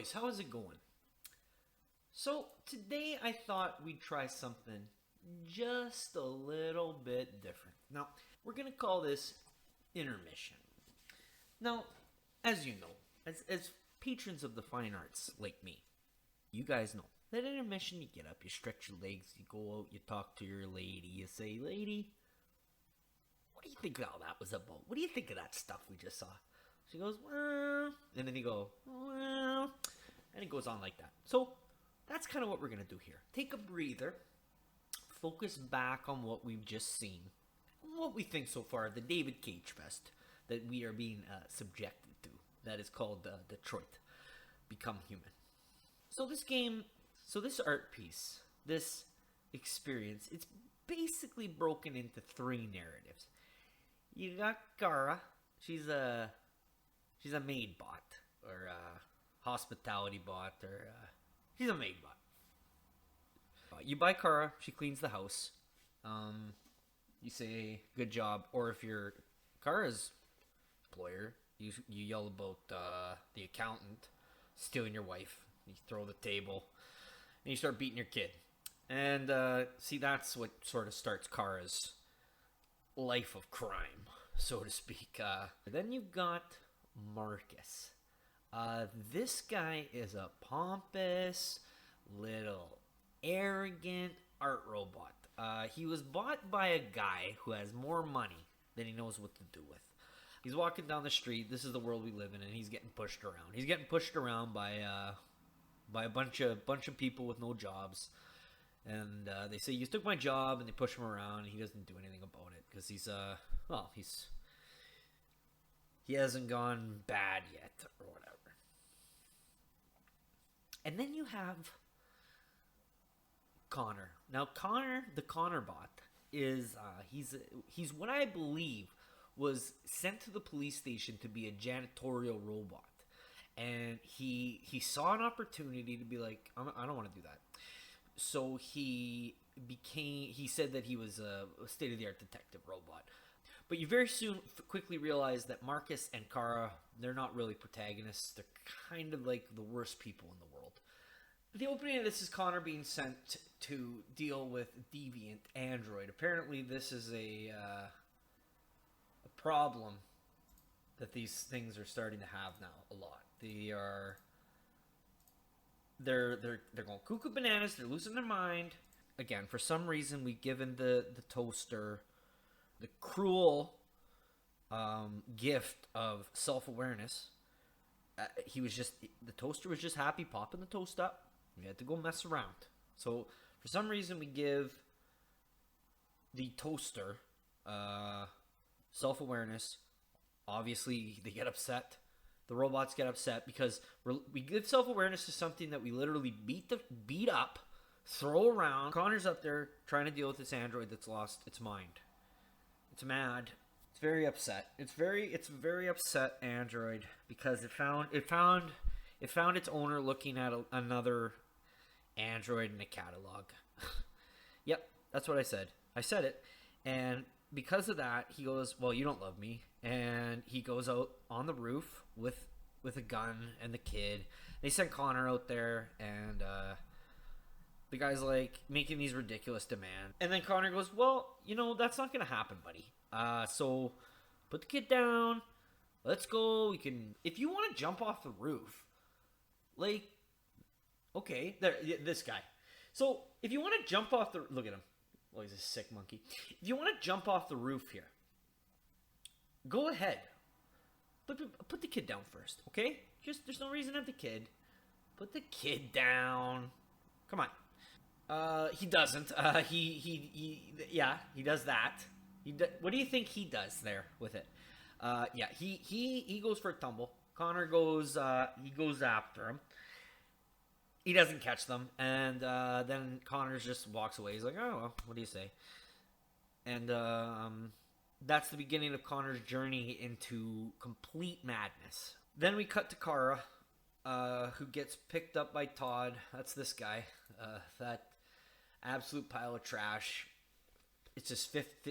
boys, how is it going? So today I thought we'd try something just a little bit different. Now, we're going to call this intermission. Now, as you know, as patrons of the fine arts like me, you guys know that intermission, you get up, you stretch your legs, you go out, you talk to your lady, you say, lady, what do you think all that was about? What do you think of that stuff we just saw? She goes, well, and then you go, well, and it goes on like that. So that's kind of what we're going to do here. Take a breather, focus back on what we've just seen, what we think so far, the David Cage Fest that we are being subjected to. That is called Detroit Become Human. So this game, this art piece, this experience, it's basically broken into three narratives. You got Kara. She's a maid bot, or a hospitality bot, or she's a maid bot. You buy Kara, she cleans the house. You say good job, or if you're Kara's employer, you yell about the accountant stealing your wife. You throw the table, and you start beating your kid. And see, that's what sort of starts Kara's life of crime, so to speak. Then you got Markus. This guy is a pompous, little, arrogant art robot. He was bought by a guy who has more money than he knows what to do with. He's walking down the street. This is the world we live in, and he's getting pushed around. He's getting pushed around by a bunch of people with no jobs. And they say, you took my job, and they push him around, and he doesn't do anything about it because he hasn't gone bad yet or whatever. And then you have Connor. Now Connor, the Connor bot, is he's what I believe was sent to the police station to be a janitorial robot. And he saw an opportunity to be like, I don't want to do that. So he said that he was a state-of-the-art detective robot. But you very soon quickly realize that Markus and Kara, they're not really protagonists. They're kind of like the worst people in the world. The opening of this is Connor being sent to deal with deviant android. Apparently this is a problem that these things are starting to have now a lot. They're going cuckoo bananas. They're losing their mind. Again, for some reason, we've given the toaster the cruel gift of self-awareness. The toaster was just happy popping the toast up. We had to go mess around. So for some reason, we give the toaster self-awareness. Obviously, they get upset. The robots get upset because we give self-awareness to something that we literally beat up, throw around. Connor's up there trying to deal with this android that's lost its mind. It's mad. It's very upset. It's very upset android because it found its owner looking at another android in a catalog. Yep, that's what I said. I said it, and because of that, he goes, well, you don't love me. And he goes out on the roof with a gun and the kid. They send Connor out there, and the guy's like making these ridiculous demands. And then Connor goes, well, that's not going to happen, buddy. So put the kid down. Let's go. If you want to jump off the roof, like, okay, this guy. So if you want to jump off look at him. Oh, he's a sick monkey. If you want to jump off the roof here, go ahead. But put the kid down first, okay? There's no reason to have the kid. Put the kid down. Come on. He doesn't. He does that. What do you think he does there with it? He goes for a tumble. Connor goes after him. He doesn't catch them, and then Connor just walks away. He's like, oh, well, what do you say? And that's the beginning of Connor's journey into complete madness. Then we cut to Kara, who gets picked up by Todd. That's this guy, that absolute pile of trash. It's his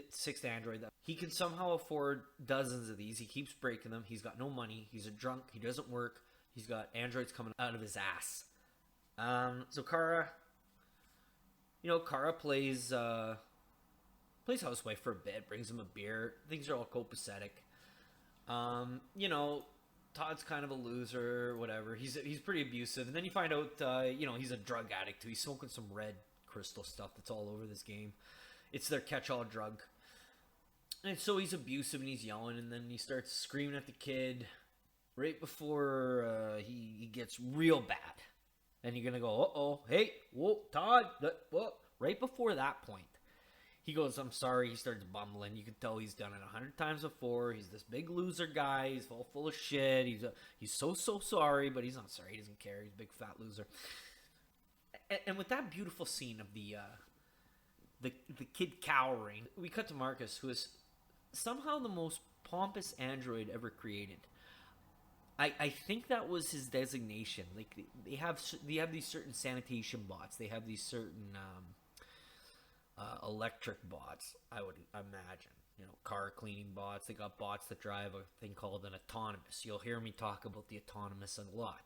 sixth android. He can somehow afford dozens of these. He keeps breaking them. He's got no money. He's a drunk. He doesn't work. He's got androids coming out of his ass. So Kara, Kara plays housewife for a bit, brings him a beer. Things are all copacetic. Todd's kind of a loser, whatever. He's pretty abusive, and then you find out, he's a drug addict too. He's smoking some red crystal stuff that's all over this game. It's their catch-all drug. And so he's abusive and he's yelling, and then he starts screaming at the kid right before he gets real bad. And you're gonna go, uh-oh, hey, whoa, Todd, whoa. Right before that point, he goes, I'm sorry. He starts bumbling. You can tell he's done it 100 times before. He's this big loser guy. He's all full of shit. He's so sorry, but he's not sorry. He doesn't care. He's a big fat loser. And with that beautiful scene of the kid cowering, we cut to Markus, who is somehow the most pompous android ever created. I think that was his designation. Like they have these certain sanitation bots. They have these certain electric bots, I would imagine. Car cleaning bots. They got bots that drive a thing called an autonomous. You'll hear me talk about the autonomous a lot.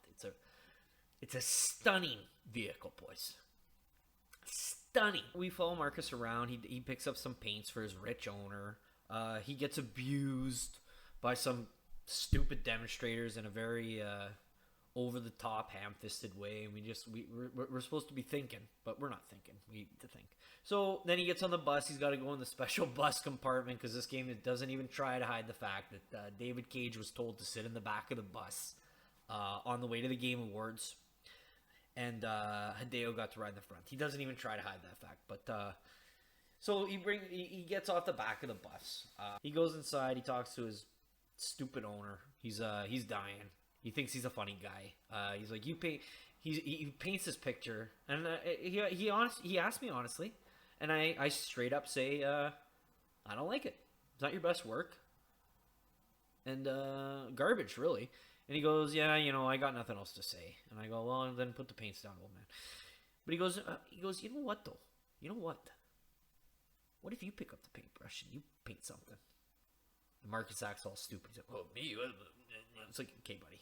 It's a stunning vehicle, boys. Stunning. We follow Markus around. He picks up some paints for his rich owner. He gets abused by some stupid demonstrators in a very over-the-top, ham-fisted way, and we're supposed to be thinking, but we're not thinking. We need to think. So then he gets on the bus. He's got to go in the special bus compartment because this game doesn't even try to hide the fact that David Cage was told to sit in the back of the bus on the way to the Game Awards, and Hideo got to ride in the front. He doesn't even try to hide that fact, but so he gets off the back of the bus. He goes inside. He talks to his stupid owner. He's dying. He thinks he's a funny guy. He's like, he paints this picture, and he asked me honestly, and I straight up say, I don't like it. It's not your best work, and garbage really. And he goes, yeah, I got nothing else to say. And I go, well, then put the paints down, old man. But he goes, you know what though? You know what? What if you pick up the paintbrush and you paint something? And Markus acts all stupid. He's like, oh, me? It's like, okay, buddy.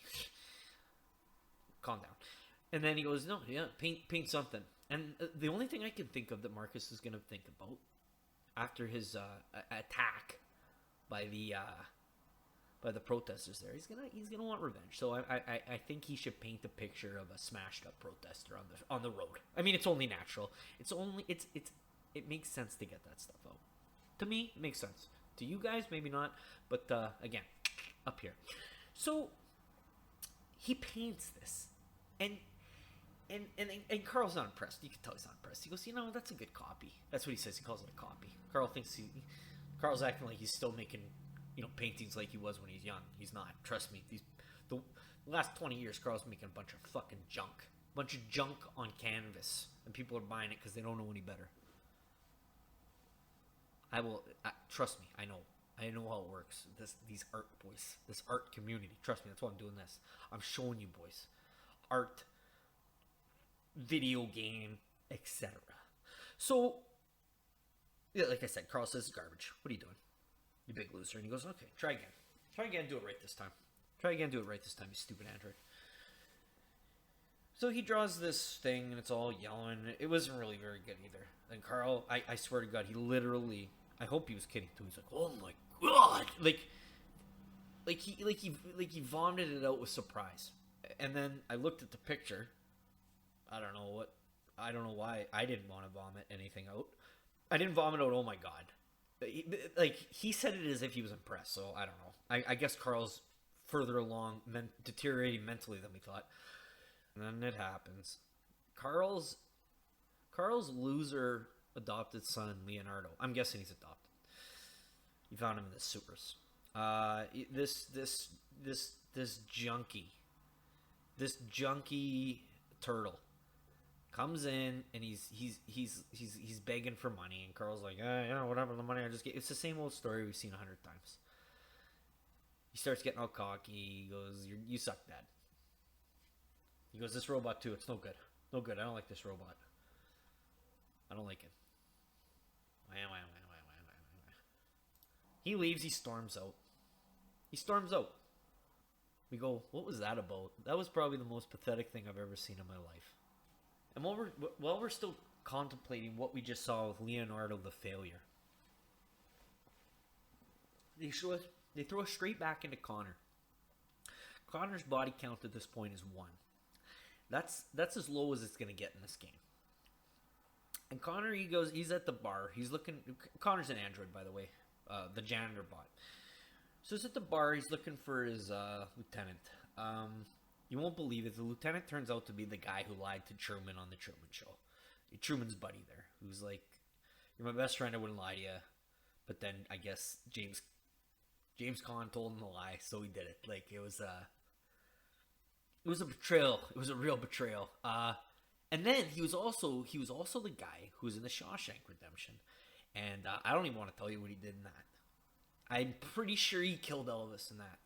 Calm down. And then he goes, no, yeah, paint something. And the only thing I can think of that Markus is going to think about after his attack by the protesters there, he's gonna want revenge. So I think he should paint a picture of a smashed up protester on the road. I mean, it's only natural. It makes sense to get that stuff out. To me, it makes sense. To you guys, maybe not. But again, up here. So he paints this, and Carl's not impressed. You can tell he's not impressed. He goes, that's a good copy. That's what he says. He calls it a copy. Carl's acting like he's still making paintings like he was when he's young. He's not. Trust me. The last 20 years, Carl's making a bunch of fucking junk. A bunch of junk on canvas. And people are buying it because they don't know any better. Trust me, I know how it works. These art boys. This art community. Trust me, that's why I'm doing this. I'm showing you boys. Art, video game, etc. So, yeah, like I said, Carl says it's garbage. What are you doing? You big loser. And he goes, okay, try again. Try again, do it right this time. Try again, do it right this time, you stupid android. So he draws this thing, and it's all yelling. It wasn't really very good either. And Carl, I swear to God, he literally, I hope he was kidding too. He's like, oh my God. Like he vomited it out with surprise. And then I looked at the picture. I don't know why I didn't want to vomit anything out. I didn't vomit out, oh my God. He said it as if he was impressed, so I don't know. I guess Carl's further along, deteriorating mentally than we thought. And then it happens. Carl's loser adopted son, Leonardo. I'm guessing he's adopted. He found him in the sewers. This junkie turtle comes in, and he's begging for money, and Carl's like, whatever, the money I just get. It's the same old story we've seen 100 times. He starts getting all cocky. He goes, you suck, Dad. He goes, this robot too, it's no good. No good, I don't like this robot. I don't like it. He leaves, he storms out. We go, what was that about? That was probably the most pathetic thing I've ever seen in my life. And while we're still contemplating what we just saw with Leonardo the failure, they throw us straight back into Connor. Connor's body count at this point is 1. That's as low as it's going to get in this game. And Connor, he's at the bar. He's looking. Connor's an android, by the way, the janitor bot. So he's at the bar. He's looking for his lieutenant. You won't believe it. The lieutenant turns out to be the guy who lied to Truman on the Truman Show. Truman's buddy there, who's like, "You're my best friend. I wouldn't lie to you." But then I guess James Caan told him the lie, so he did it. Like it was a betrayal. It was a real betrayal. And then he was also the guy who was in the Shawshank Redemption, and I don't even want to tell you what he did in that. I'm pretty sure he killed Elvis in that.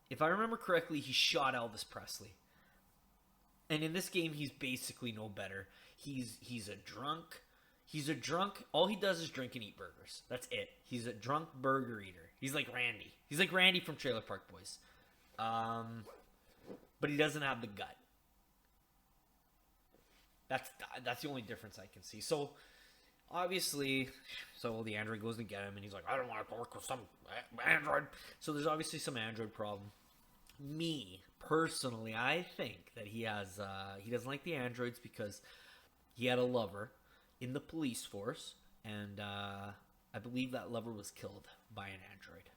If I remember correctly, he shot Elvis Presley. And in this game, he's basically no better. He's a drunk. He's a drunk. All he does is drink and eat burgers. That's it. He's a drunk burger eater. He's like Randy. He's like Randy from Trailer Park Boys. But he doesn't have the gut. That's the only difference I can see. So, obviously, the android goes to get him, and he's like, I don't want to work with some android. So there's obviously some android problem. Me, personally, I think that he doesn't like the androids because he had a lover in the police force, and I believe that lover was killed by an android.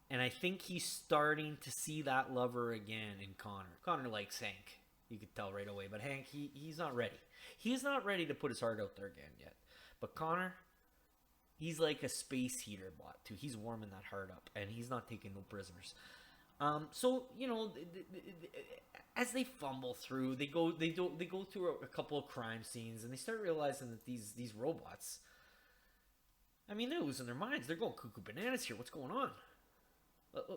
And I think he's starting to see that lover again in Connor. Connor likes Hank. You could tell right away. But Hank, he's not ready. He's not ready to put his heart out there again yet. But Connor, he's like a space heater bot too. He's warming that heart up, and he's not taking no prisoners. So as they fumble through, they go through a couple of crime scenes, and they start realizing that these robots, I mean, they're losing their minds. They're going cuckoo bananas here. What's going on?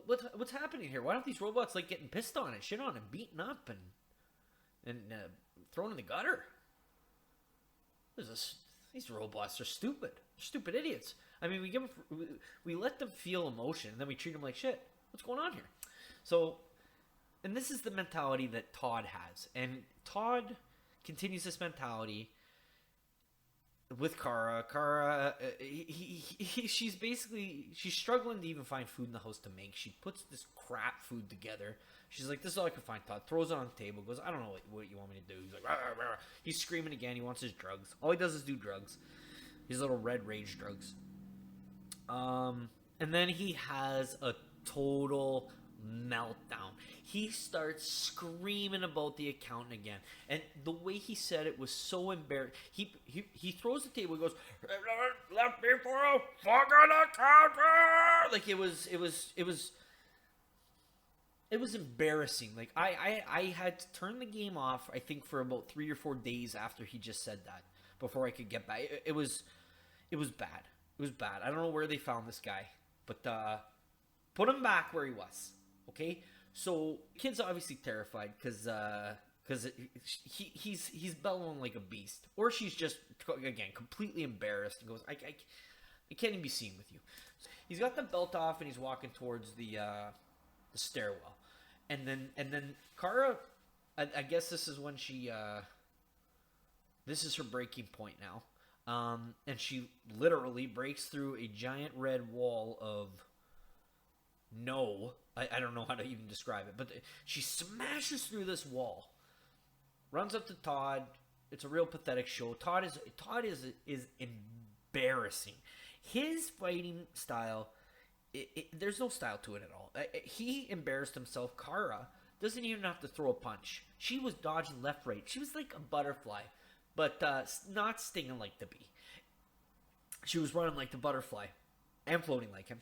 What's happening here? Why don't these robots like getting pissed on and shit on and beaten up and thrown in the gutter? These robots are stupid. They're stupid idiots. I mean, we let them feel emotion, and then we treat them like shit. What's going on here? So, and this is the mentality that Todd has, and Todd continues this mentality with Kara. Kara, she's struggling to even find food in the house to make. She puts this crap food together. She's like, this is all I can find, Todd. Throws it on the table. Goes, I don't know what you want me to do. He's like, rah, rah, rah. He's screaming again. He wants his drugs. All he does is do drugs. His little red rage drugs. And then he has a total meltdown. He starts screaming about the accountant again, and the way he said it was so embarrassing. He throws the table. He goes, "Left me for a fucking accountant!" Like it was embarrassing. Like I had to turn the game off, I think, for about 3 or 4 days after he just said that before I could get back. It was bad. It was bad. I don't know where they found this guy, but put him back where he was. Okay, so kid's obviously terrified because he's bellowing like a beast, or she's just again completely embarrassed and goes, I can't even be seen with you. So he's got the belt off and he's walking towards the stairwell, and then Kara, I guess this is when this is her breaking point now, and she literally breaks through a giant red wall of I don't know how to even describe it, but she smashes through this wall, runs up to Todd. It's a real pathetic show. Todd is embarrassing. His fighting style, there's no style to it at all. He embarrassed himself. Kara doesn't even have to throw a punch. She was dodging left, right. She was like a butterfly, but not stinging like the bee. She was running like the butterfly and floating like him.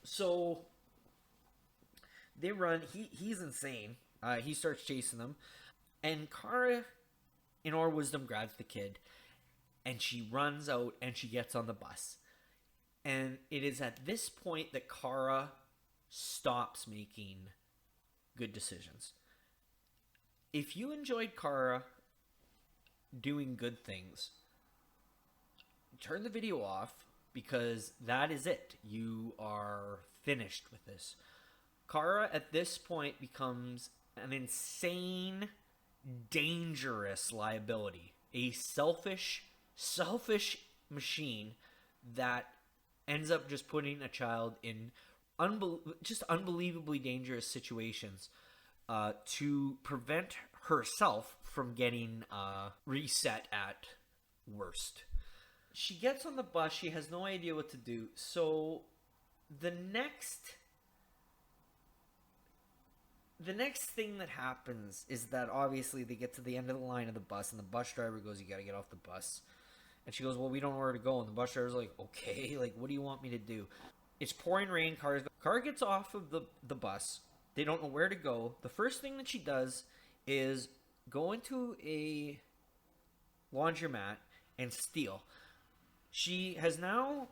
So they run. He's insane. He starts chasing them, and Kara, in her wisdom, grabs the kid, and she runs out and she gets on the bus. And it is at this point that Kara stops making good decisions. If you enjoyed Kara doing good things, turn the video off, because that is it. You are finished with this. Kara at this point becomes an insane, dangerous liability. A selfish machine that ends up just putting a child in just unbelievably dangerous situations to prevent herself from getting reset at worst. She gets on the bus. She has no idea what to do. So the next thing that happens is that obviously they get to the end of the line of the bus, and the bus driver goes, "You got to get off the bus." And she goes, "Well, we don't know where to go." And the bus driver's like, "Okay, like, what do you want me to do?" It's pouring rain. Kara gets off of the bus. They don't know where to go. The first thing that she does is go into a laundromat and steal. She has now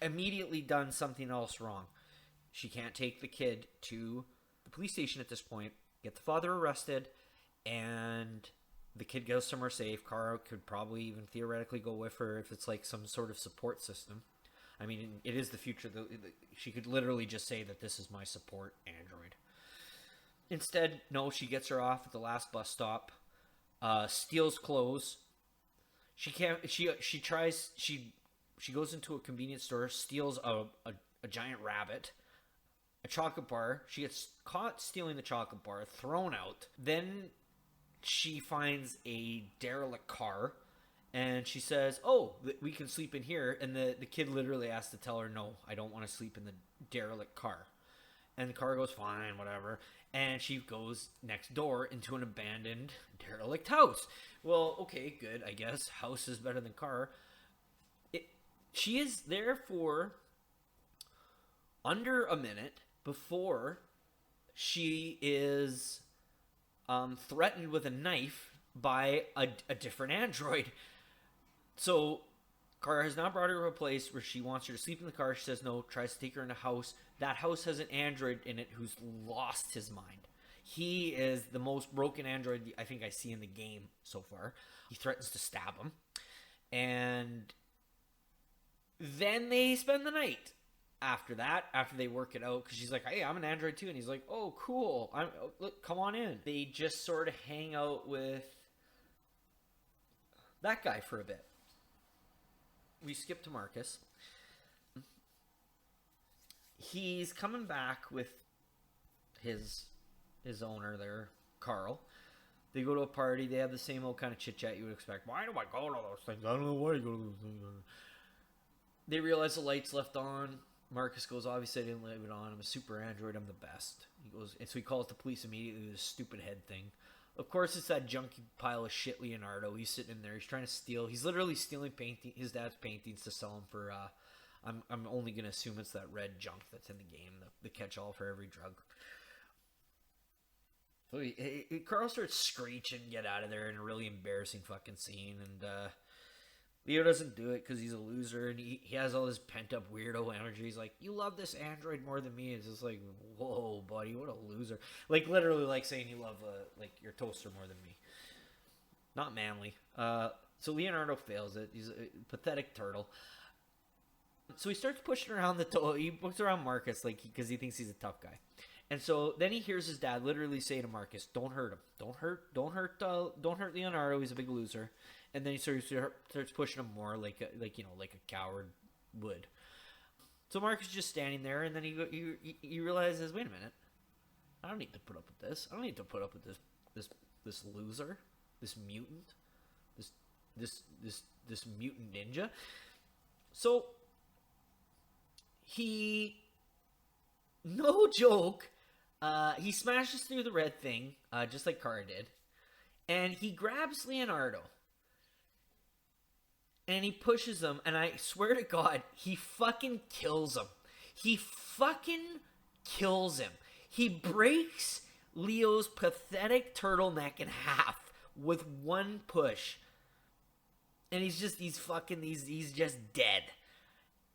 immediately done something else wrong. She can't take the kid to the police station at this point, get the father arrested, and the kid goes somewhere safe. Kara could probably even theoretically go with her if it's like some sort of support system. I mean, it is the future. She could literally just say that this is my support android. Instead, no, she gets her off at the last bus stop, steals clothes. She goes into a convenience store, steals a giant rabbit, a chocolate bar. She gets caught stealing the chocolate bar, thrown out. Then she finds a derelict car, and she says, "Oh, we can sleep in here." And the kid literally has to tell her, "No, I don't want to sleep in the derelict car." And the car goes, "Fine, whatever." And she goes next door into an abandoned derelict house. Well, okay, good, I guess. House is better than car. She is there for under a minute before she is threatened with a knife by a different android. So Kara has now brought her to a place where she wants her to sleep in the car. She says no, tries to take her in a house. That house has an android in it who's lost his mind. He is the most broken android I think I see in the game so far. He threatens to stab him. And then they spend the night. After they work it out, because she's like, "Hey, I'm an android too," and he's like, "Oh, cool. Look, come on in." They just sort of hang out with that guy for a bit. We skip to Markus. He's coming back with his owner there, Carl. They go to a party. They have the same old kind of chit chat you would expect. "Why do I go to those things? I don't know why you go to those things." They realize the light's left on. Markus goes, "Obviously I didn't leave it on. I'm a super android. I'm the best." He goes, and so he calls the police immediately. This stupid head thing. Of course, it's that junky pile of shit Leonardo. He's sitting in there. He's trying to steal. He's literally stealing his dad's paintings to sell them for. I'm only gonna assume it's that red junk that's in the game, the catch-all for every drug. So Carl starts screeching, "Get out of there!" in a really embarrassing fucking scene, and Leo doesn't do it because he's a loser, and he has all this pent-up weirdo energy. He's like, "You love this android more than me." It's just like, whoa, buddy, what a loser. Like, literally like saying you love like your toaster more than me. Not manly. So Leonardo fails it. He's a pathetic turtle. So he starts pushing around he puts around Markus, like, because he thinks he's a tough guy. And so then he hears his dad literally say to Markus, "Don't hurt him. Don't hurt Leonardo. He's a big loser." And then he starts pushing him more, like a coward would. So Markus is just standing there, and then he realizes, wait a minute, I don't need to put up with this. I don't need to put up with this loser, this mutant, this mutant ninja. So he, no joke, he smashes through the red thing, just like Kara did, and he grabs Leonardo. And he pushes him, and I swear to God, he fucking kills him. He fucking kills him. He breaks Leo's pathetic turtleneck in half with one push. And he's just dead.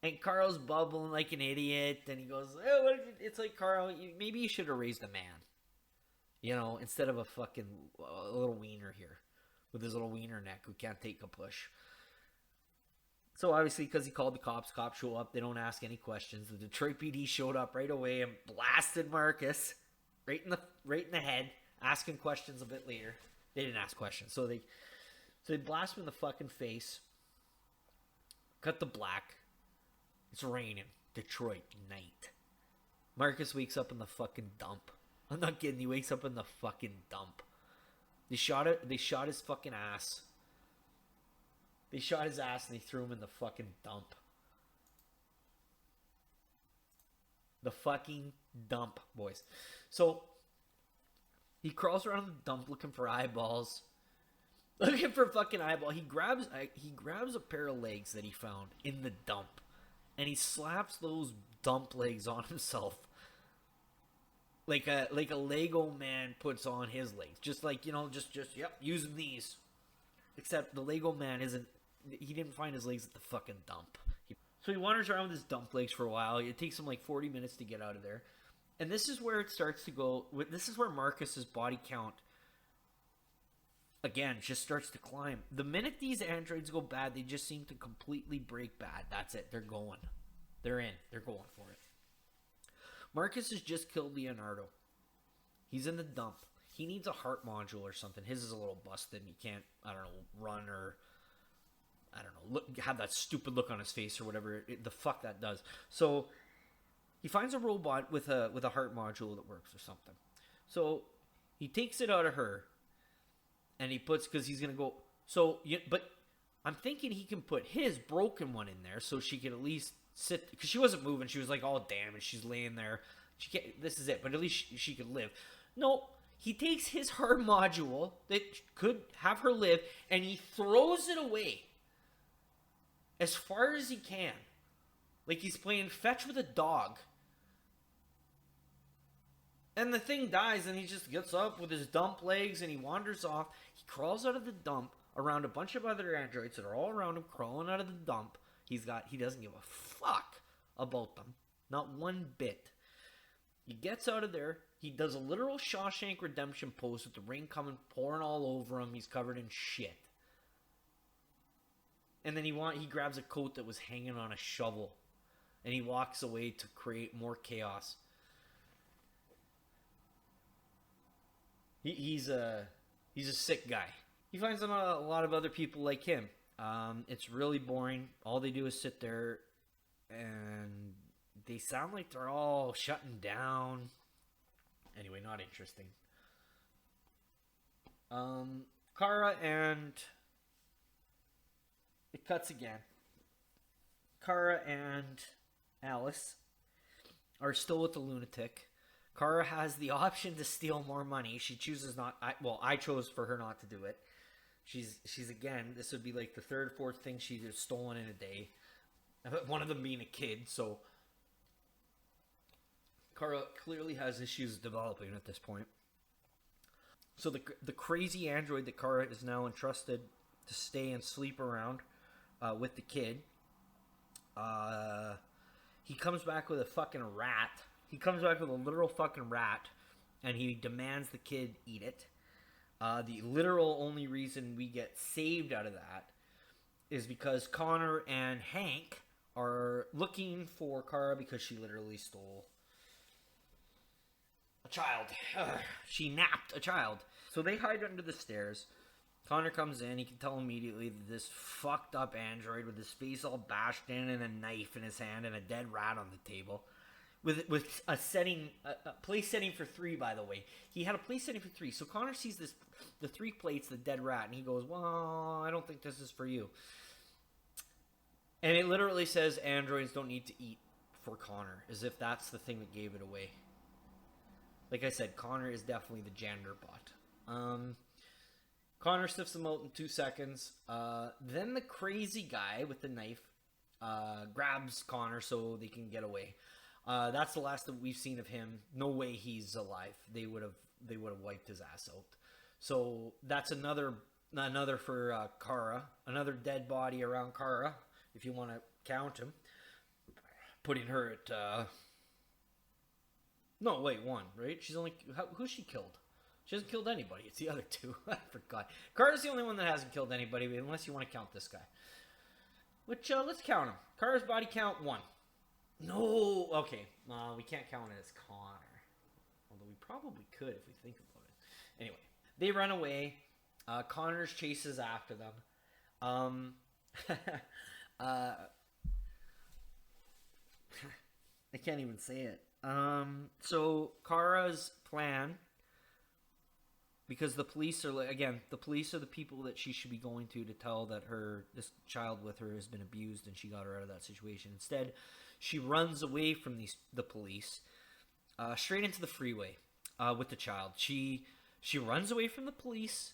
And Carl's bubbling like an idiot, and he goes, "Oh, it's like, Carl, maybe you should have raised a man. You know, instead of a little wiener here. With his little wiener neck who can't take a push." So obviously, because he called the cops show up. They don't ask any questions. The Detroit PD showed up right away and blasted Markus right in the head, asking questions a bit later. They didn't ask questions, so they blast him in the fucking face. Cut the black. It's raining. Detroit night. Markus wakes up in the fucking dump. I'm not kidding. He wakes up in the fucking dump. They shot his fucking ass. They shot his ass and they threw him in the fucking dump. The fucking dump, boys. So he crawls around the dump looking for eyeballs. Looking for fucking eyeball. He grabs a pair of legs that he found in the dump. And he slaps those dump legs on himself. Like a Lego man puts on his legs. Just like, yep, using these. Except the Lego man he didn't find his legs at the fucking dump. So he wanders around with his dump legs for a while. It takes him like 40 minutes to get out of there. And this is where it starts to go. This is where Markus's body count, again, just starts to climb. The minute these androids go bad, they just seem to completely break bad. That's it. They're going. They're in. They're going for it. Markus has just killed Leonardo. He's in the dump. He needs a heart module or something. His is a little busted. He can't, run or, have that stupid look on his face or whatever the fuck that does. So he finds a robot with a heart module that works or something. So he takes it out of her, and he puts, because he's gonna go. So, but I'm thinking he can put his broken one in there so she can at least sit, because she wasn't moving. She was like all damaged. She's laying there. She can't. This is it. But at least she could live. No. He takes his heart module that could have her live, and he throws it away as far as he can. Like he's playing fetch with a dog. And the thing dies, and he just gets up with his dump legs, and he wanders off. He crawls out of the dump around a bunch of other androids that are all around him, crawling out of the dump. He doesn't give a fuck about them. Not one bit. He gets out of there. He does a literal Shawshank Redemption pose with the rain coming, pouring all over him. He's covered in shit. And then he grabs a coat that was hanging on a shovel. And he walks away to create more chaos. He's a sick guy. He finds a lot of other people like him. It's really boring. All they do is sit there, and they sound like they're all shutting down. Anyway, not interesting. Kara and... It cuts again. Kara and Alice are still with the lunatic. Kara has the option to steal more money. She chooses not... I chose for her not to do it. She's again, this would be like the third, fourth thing she's stolen in a day. One of them being a kid, so... Kara clearly has issues developing at this point. So the crazy android that Kara is now entrusted to stay and sleep around with the kid, he comes back with a fucking rat. He comes back with a literal fucking rat, and he demands the kid eat it. The literal only reason we get saved out of that is because Connor and Hank are looking for Kara because she literally stole a child. She napped a child. So they hide under the stairs. Connor comes in. He can tell immediately that this fucked up android with his face all bashed in and a knife in his hand and a dead rat on the table. With a place setting for 3, by the way. He had a place setting for 3. So Connor sees the 3 plates, the dead rat, and he goes, well, I don't think this is for you. And it literally says androids don't need to eat for Connor, as if that's the thing that gave it away. Like I said, Connor is definitely the janitor bot. Connor sniffs him out in 2 seconds. Then the crazy guy with the knife grabs Connor so they can get away. That's the last that we've seen of him. No way he's alive. They would have wiped his ass out. So that's another for Kara. Another dead body around Kara, if you want to count him. Putting her at... No, wait, 1, right? She's only... Who's she killed? She hasn't killed anybody. It's the other 2. I forgot. Kara's the only one that hasn't killed anybody, unless you want to count this guy. Which, let's count them. Kara's body count, 1. No, okay. We can't count it as Connor. Although we probably could if we think about it. Anyway, they run away. Connors chases after them. I can't even say it. So Kara's plan, because the police are, again, the police are the people that she should be going to tell that this child with her has been abused and she got her out of that situation. Instead, she runs away from the police, straight into the freeway with the child. She runs away from the police,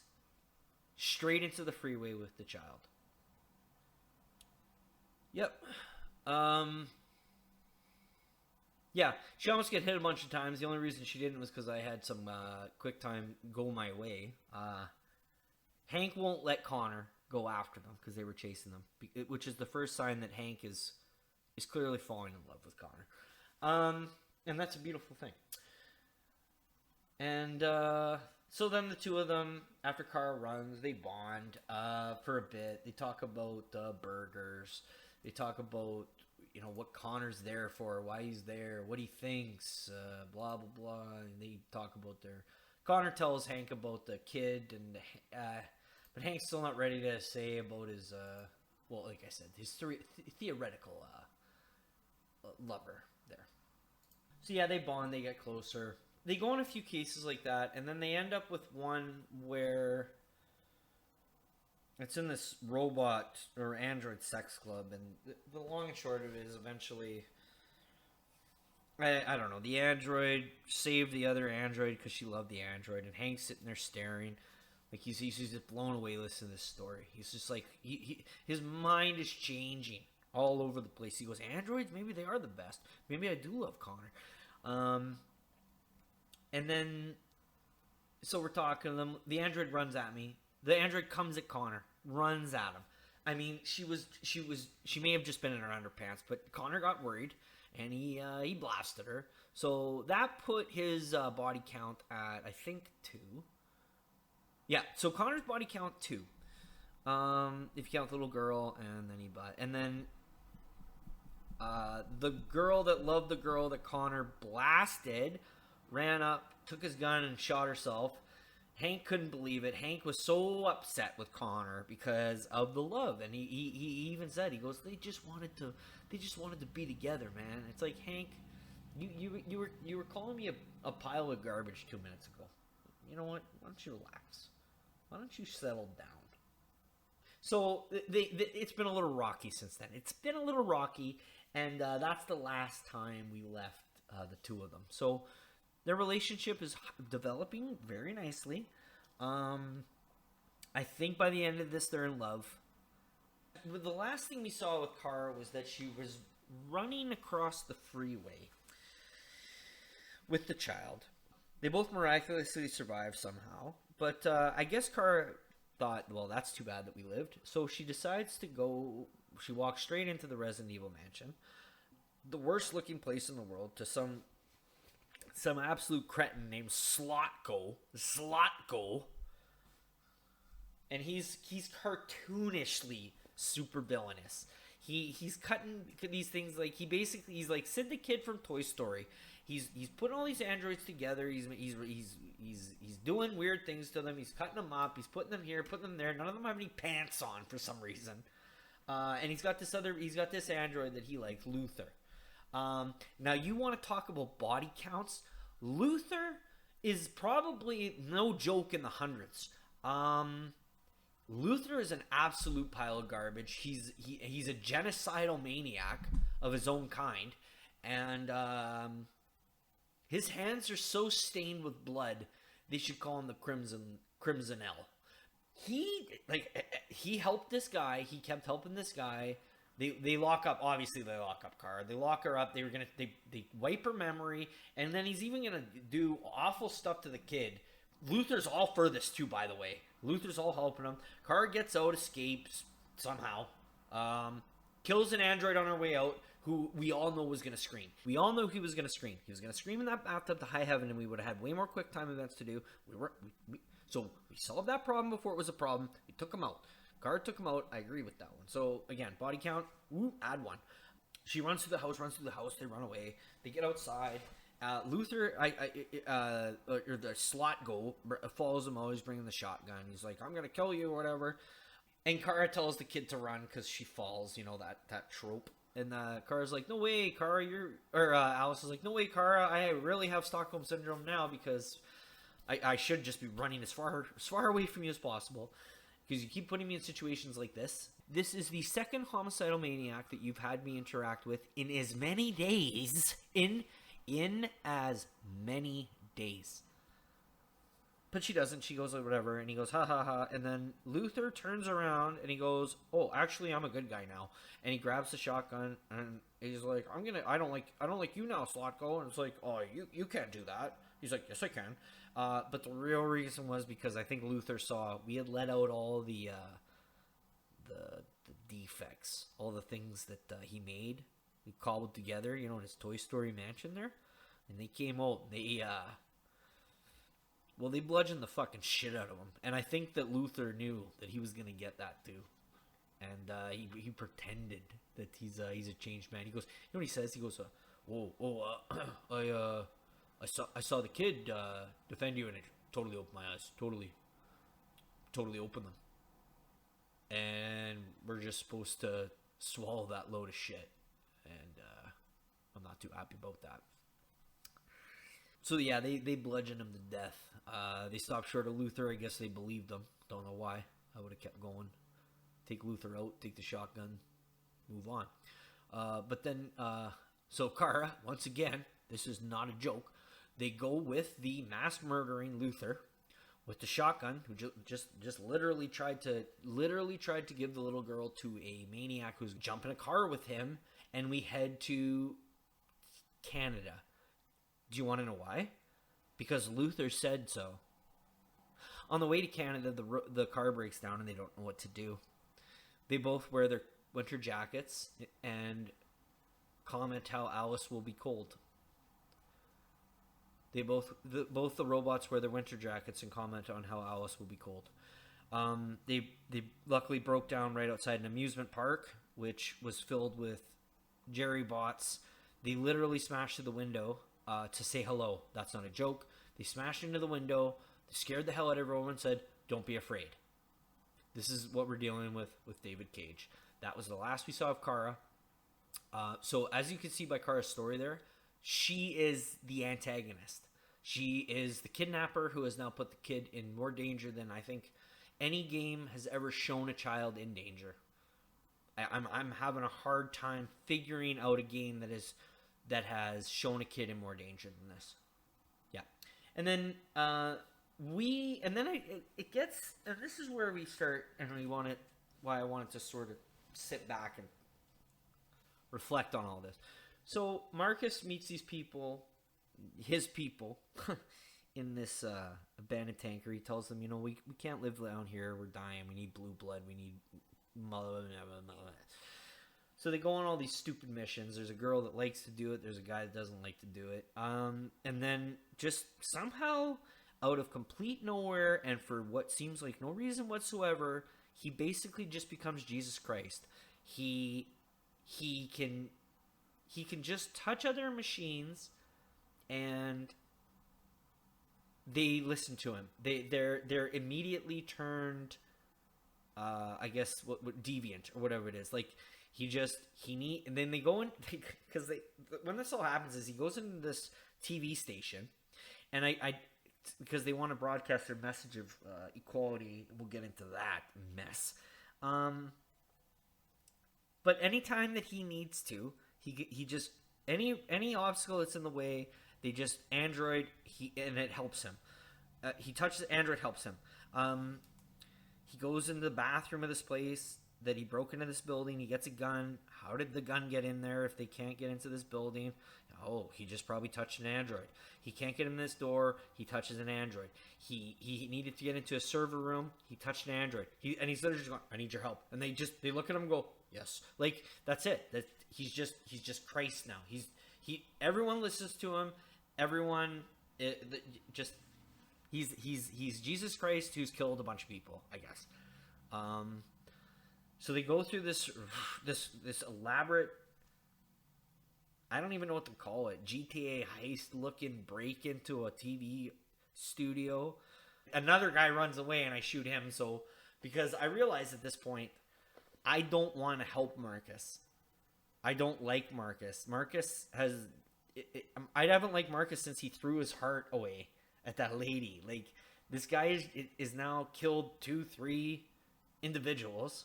straight into the freeway with the child. Yep. Yeah, she almost got hit a bunch of times. The only reason she didn't was because I had some quick time go my way. Hank won't let Connor go after them because they were chasing them, which is the first sign that Hank is clearly falling in love with Connor. And that's a beautiful thing. And so then the two of them, after Kara runs, they bond for a bit. They talk about burgers. They talk about, what Connor's there for, why he's there, what he thinks, blah, blah, blah. And they talk about Connor tells Hank about the kid, but Hank's still not ready to say about his, like I said, his theoretical lover there. So yeah, they bond, they get closer. They go on a few cases like that, and then they end up with one where it's in this robot or android sex club, and the long and short of it is eventually, I don't know, the android saved the other android because she loved the android, and Hank's sitting there staring like he's just blown away listening to this story. He's just like, his mind is changing all over the place. He goes, androids, maybe they are the best. Maybe I do love Connor. And then, so we're talking to them. The android runs at me. The android comes at Connor, runs at him. I mean, she may have just been in her underpants, but Connor got worried, and he blasted her. So that put his body count at, I think, 2. Yeah, so Connor's body count 2. If you count the little girl, and then the girl that loved the girl that Connor blasted ran up, took his gun, and shot herself. Hank couldn't believe it. Hank was so upset with Connor because of the love, and he even said, he goes, they just wanted to be together, man. It's like, Hank, you were calling me a pile of garbage 2 minutes ago. You know what? Why don't you relax? Why don't you settle down? So it's been a little rocky since then. It's been a little rocky, and that's the last time we left the two of them. So their relationship is developing very nicely. I think by the end of this, they're in love. The last thing we saw with Kara was that she was running across the freeway with the child. They both miraculously survived somehow. But I guess Kara thought, well, that's too bad that we lived. So she decides to go, she walks straight into the Resident Evil mansion. The worst looking place in the world, to some absolute cretin named Slotko. And he's cartoonishly super villainous. He's cutting these things like he's like Sid the Kid from Toy Story. He's putting all these androids together. He's doing weird things to them. He's cutting them up. He's putting them here, putting them there. None of them have any pants on for some reason. And he's got this android that he likes, Luther. Now you want to talk about body counts? Luther is probably no joke in the hundreds. Luther is an absolute pile of garbage. He's a genocidal maniac of his own kind, and his hands are so stained with blood they should call him the Crimson L. He helped this guy. He kept helping this guy. They lock up. Obviously, they lock up Kara. They lock her up. They wipe her memory, and then he's even gonna do awful stuff to the kid. Luther's all for this too, by the way. Luther's all helping him. Kara gets out, escapes somehow, kills an android on her way out, who we all know was gonna scream. We all know he was gonna scream. He was gonna scream in that bathtub to high heaven, and we would have had way more quick time events to do. So we solved that problem before it was a problem. We took him out. Kara took him out. I agree with that one. So again, body count, add 1. She runs through the house. They run away. They get outside. Luther, or the slot go, follows him out. He's bringing the shotgun. He's like, I'm going to kill you or whatever. And Kara tells the kid to run because she falls, that trope. And Kara's like, no way, Kara, Alice is like, no way, Kara, I really have Stockholm Syndrome now because I should just be running as far away from you as possible because you keep putting me in situations like this. This is the second homicidal maniac that you've had me interact with in as many days, in as many days. But she doesn't. She goes like whatever, and he goes ha ha ha. And then Luther turns around and he goes, "Oh, actually, I'm a good guy now." And he grabs the shotgun and he's like, I don't like you now, Slotko." And it's like, "Oh, you can't do that." He's like, "Yes, I can." But the real reason was because I think Luther saw we had let out all the defects, all the things that he made. We cobbled together, in his Toy Story mansion there, and they came out. They bludgeoned the fucking shit out of him, and I think that Luther knew that he was gonna get that too, and he pretended that he's a changed man. He goes, you know what he says? He goes, I saw the kid defend you, and it totally opened my eyes, totally opened them, and we're just supposed to swallow that load of shit, and I'm not too happy about that. So yeah, they bludgeoned him to death. They stopped short of Luther. I guess they believed him. Don't know why. I would have kept going. Take Luther out, take the shotgun, move on. But then, so Kara, once again, this is not a joke. They go with the mass murdering Luther with the shotgun, who just literally tried to give the little girl to a maniac who's jumping a car with him, and we head to Canada. Do you want to know why? Because Luther said so. On the way to Canada, the car breaks down and they don't know what to do. They both wear their winter jackets and comment how Alice will be cold. They both the robots wear their winter jackets and comment on how Alice will be cold. They luckily broke down right outside an amusement park, which was filled with Jerry bots. They literally smashed through the window to say hello. That's not a joke. They smashed into the window. They scared the hell out of everyone and said, "Don't be afraid." This is what we're dealing with David Cage. That was the last we saw of Kara. So as you can see by Kara's story there, she is the antagonist. She is the kidnapper who has now put the kid in more danger than I think any game has ever shown a child in danger. I'm having a hard time figuring out a game that has shown a kid in more danger than this. Yeah. And then it gets, and this is where we start, and why I wanted to sort of sit back and reflect on all this. So Markus meets these people, his people, in this abandoned tanker. He tells them, we can't live down here. We're dying. We need blue blood. We need blah, blah, blah, blah. So they go on all these stupid missions. There's a girl that likes to do it. There's a guy that doesn't like to do it. And then just somehow, out of complete nowhere, and for what seems like no reason whatsoever, he basically just becomes Jesus Christ. He can just touch other machines, and they listen to him. They're immediately turned, I guess, what deviant or whatever it is. Like and then they go in because when this all happens is he goes into this TV station, and because they want to broadcast their message of equality. We'll get into that mess. But anytime that he needs to, he just any obstacle that's in the way, they just Android and it helps him. He touches Android, helps him. He goes into the bathroom of this place that he broke into this building. He gets a gun. How did the gun get in there if they can't get into this building? Oh, he just probably touched an Android. He can't get in this door. He touches an Android. He needed to get into a server room. He touched an Android. He's literally just going, "I need your help." And they look at him and go, "Yes." Like, that's it. He's just Christ now. Everyone listens to him. Everyone he's Jesus Christ who's killed a bunch of people, I guess. So they go through this elaborate, I don't even know what to call it, GTA heist looking break into a TV studio. Another guy runs away and I shoot him. So because I realize at this point I don't want to help Markus. I don't like Markus. Markus has I haven't liked Markus since he threw his heart away at that lady. Like, this guy is now killed 2-3 individuals,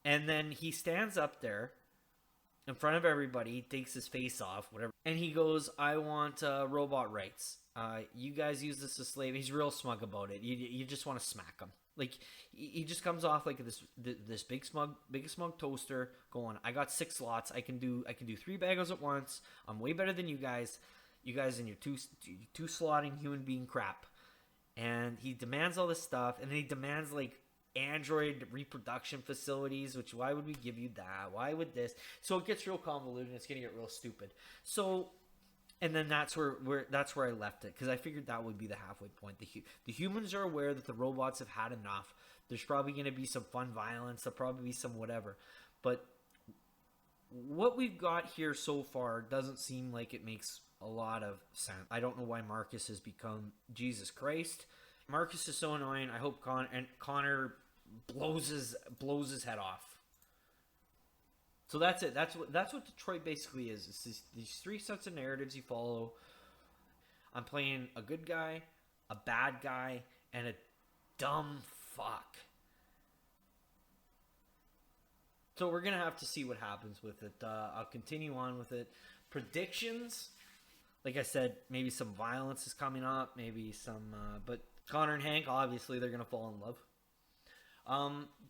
and then he stands up there in front of everybody, takes his face off, whatever, and he goes, "I want robot rights. You guys use this as slave." He's real smug about it. You just want to smack him. Like, he just comes off like this biggest smug toaster, going, "I got 6 slots. I can do 3 bagels at once. I'm way better than you guys. You guys and your two slotting human being crap." And he demands all this stuff, and then he demands like android reproduction facilities. Which, why would we give you that? Why would this? So it gets real convoluted. And it's gonna get real stupid. So. And then that's where I left it, because I figured that would be the halfway point. The humans are aware that the robots have had enough. There's probably going to be some fun violence. There'll probably be some whatever. But what we've got here so far doesn't seem like it makes a lot of sense. I don't know why Markus has become Jesus Christ. Markus is so annoying. I hope Connor blows his head off. So that's it. That's what Detroit basically is. It's these 3 sets of narratives you follow. I'm playing a good guy, a bad guy, and a dumb fuck. So we're gonna have to see what happens with it. I'll continue on with it. Predictions, like I said, maybe some violence is coming up. Maybe some, but Connor and Hank, obviously, they're gonna fall in love.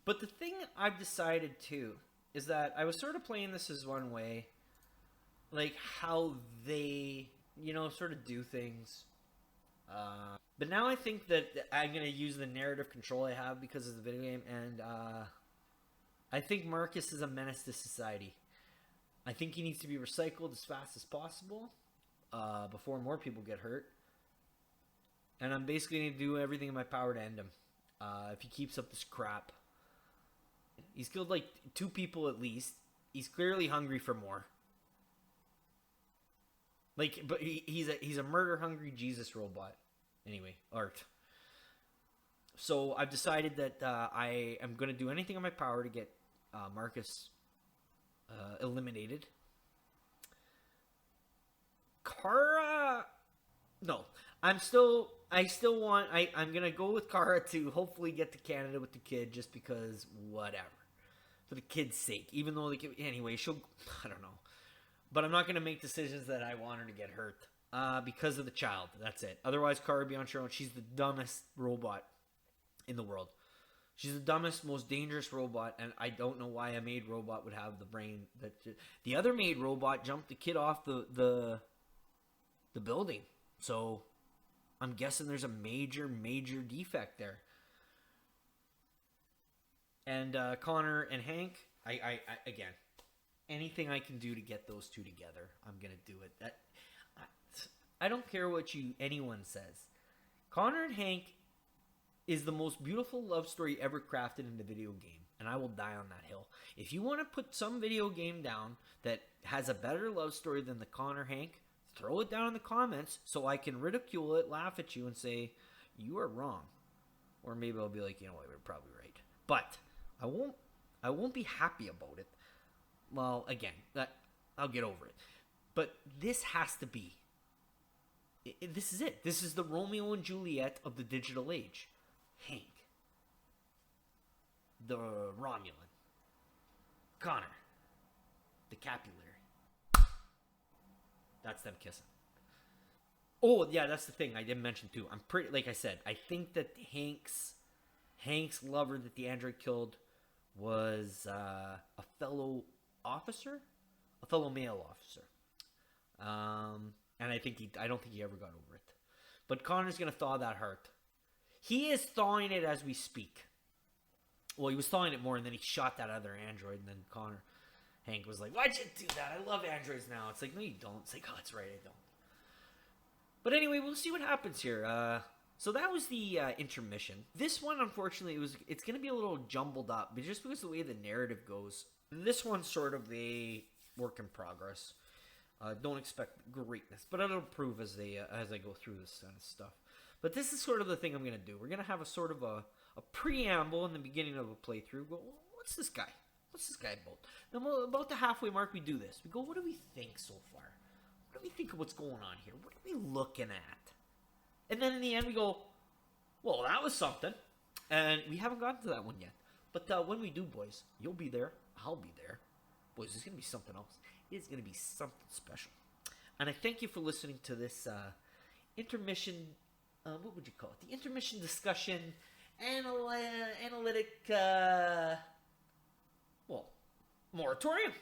But the thing I've decided too is that I was sort of playing this as one way, like how they, sort of do things. But now I think that I'm going to use the narrative control I have because of the video game, and I think Markus is a menace to society. I think he needs to be recycled as fast as possible before more people get hurt. And I'm basically going to do everything in my power to end him if he keeps up this crap. He's killed like 2 people at least. He's clearly hungry for more. Like, but he's a murder hungry Jesus robot. Anyway, art. So I've decided that I am going to do anything in my power to get Markus eliminated. Kara, no, I still want. I'm gonna go with Kara to hopefully get to Canada with the kid, just because whatever. For the kid's sake, even though anyway, I don't know, but I'm not gonna make decisions that I want her to get hurt because of the child. That's it. Otherwise, Kara would be on her own. She's the dumbest robot in the world. She's the dumbest, most dangerous robot, and I don't know why a maid robot would have the brain that the other maid robot jumped the kid off the building. So I'm guessing there's a major defect there. And Connor and Hank, I again, anything I can do to get those 2 together, I'm gonna do it. I don't care what anyone says. Connor and Hank is the most beautiful love story ever crafted in a video game, and I will die on that hill. If you want to put some video game down that has a better love story than the Connor Hank, throw it down in the comments so I can ridicule it, laugh at you, and say you are wrong. Or maybe I'll be like, you know what, we're probably right. But I won't be happy about it. Well, again, I'll get over it. But this has to be. This is it. This is the Romeo and Juliet of the digital age. Hank, the Romulan, Connor, the Capulary. That's them kissing. Oh yeah, that's the thing I didn't mention too. I'm pretty, like I said, I think that Hank's lover that the android killed was a fellow officer, a fellow male officer. And I don't think he ever got over it. But Connor's gonna thaw that heart. He is thawing it as we speak. Well, he was thawing it more, and then he shot that other android, and then Hank was like, "Why'd you do that? I love androids now." It's like, no, you don't. It's like, oh, that's right, I don't. But anyway, we'll see what happens here. So that was the intermission. This one, unfortunately, it's going to be a little jumbled up, but just because of the way the narrative goes. This one's sort of a work in progress. Don't expect greatness, but it'll improve as I go through this kind of stuff. But this is sort of the thing I'm going to do. We're going to have a sort of a preamble in the beginning of a playthrough. Go, what's this guy? What's this guy about? Then about the halfway mark, we do this. We go, what do we think so far? What do we think of what's going on here? What are we looking at? And then in the end, we go, well, that was something. And we haven't gotten to that one yet. But when we do, boys, you'll be there. I'll be there. Boys, it's going to be something else. It's going to be something special. And I thank you for listening to this intermission, what would you call it? The intermission discussion, analytic, moratorium.